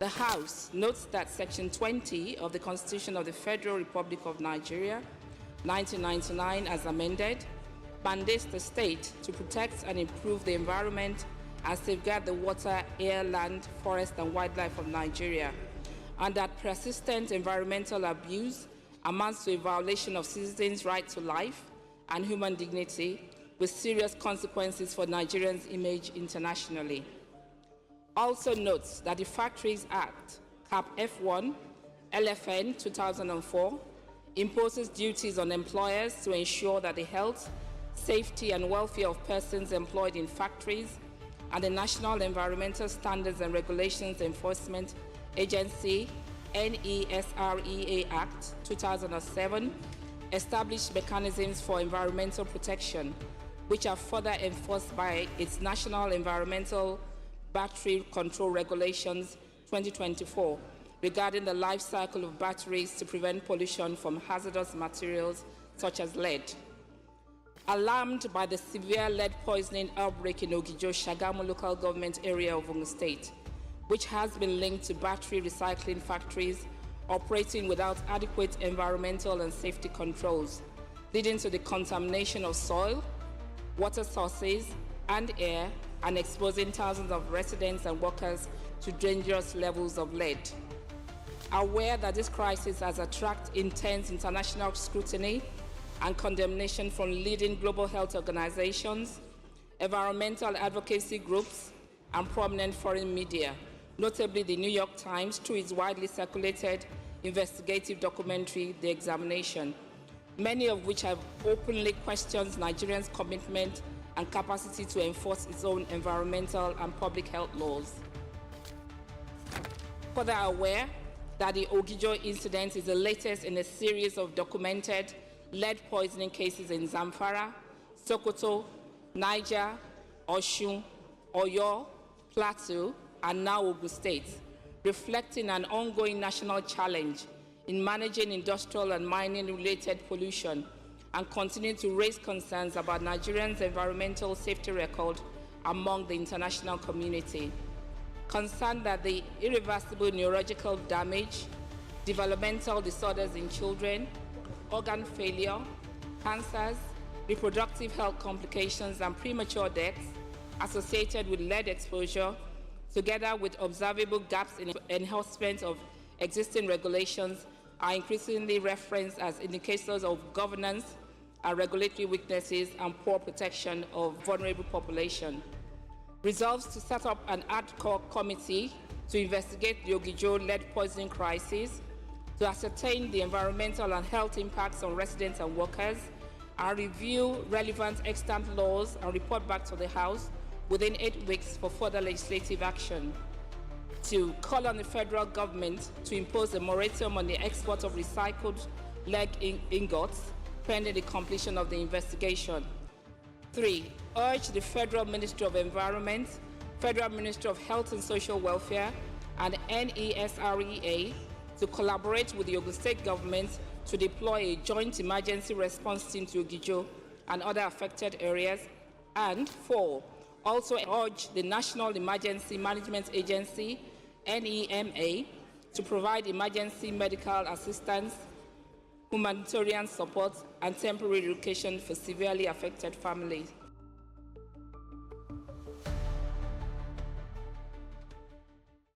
The House notes that Section 20 of the Constitution of the Federal Republic of Nigeria, 1999 as amended, mandates the state to protect and improve the environment and safeguard the water, air, land, forest, and wildlife of Nigeria, and that persistent environmental abuse amounts to a violation of citizens' right to life and human dignity, with serious consequences for Nigerians' image internationally. Also notes that the Factories Act, Cap F1, LFN 2004, imposes duties on employers to ensure that the health, safety, and welfare of persons employed in factories, and the National Environmental Standards and Regulations Enforcement Agency, NESREA Act 2007, established mechanisms for environmental protection, which are further enforced by its National Environmental Battery Control Regulations 2024 regarding the life cycle of batteries to prevent pollution from hazardous materials such as lead. Alarmed by the severe lead poisoning outbreak in OGIJO, Shagamu local government area of Ogun State, which has been linked to battery recycling factories operating without adequate environmental and safety controls, leading to the contamination of soil, water sources, and air, and exposing thousands of residents and workers to dangerous levels of lead. Aware that this crisis has attracted intense international scrutiny and condemnation from leading global health organizations, environmental advocacy groups, and prominent foreign media, notably the New York Times through its widely circulated investigative documentary, The Examination, many of which have openly questioned Nigerians' commitment and capacity to enforce its own environmental and public health laws. Further aware that the OGIJO incident is the latest in a series of documented lead poisoning cases in Zamfara, Sokoto, Niger, Osun, Oyo, Plateau, and now Ogun State, reflecting an ongoing national challenge in managing industrial and mining-related pollution, and continue to raise concerns about Nigerians' environmental safety record among the international community. Concerned that the irreversible neurological damage, developmental disorders in children, organ failure, cancers, reproductive health complications, and premature deaths associated with lead exposure, together with observable gaps in enforcement of existing regulations, are increasingly referenced as indicators of governance and regulatory weaknesses and poor protection of vulnerable population. Resolves to set up an ad hoc committee to investigate the OGIJO lead poisoning crisis, to ascertain the environmental and health impacts on residents and workers, and review relevant extant laws and report back to the House within 8 weeks for further legislative action. To call on the federal government to impose a moratorium on the export of recycled lead ingots pending the completion of the investigation. 3, urge the Federal Ministry of Environment, Federal Ministry of Health and Social Welfare, and NESREA to collaborate with the Ogun State government to deploy a joint emergency response team to OGIJO and other affected areas. And 4, also urge the National Emergency Management Agency, NEMA, to provide emergency medical assistance, humanitarian support, and temporary relocation for severely affected families.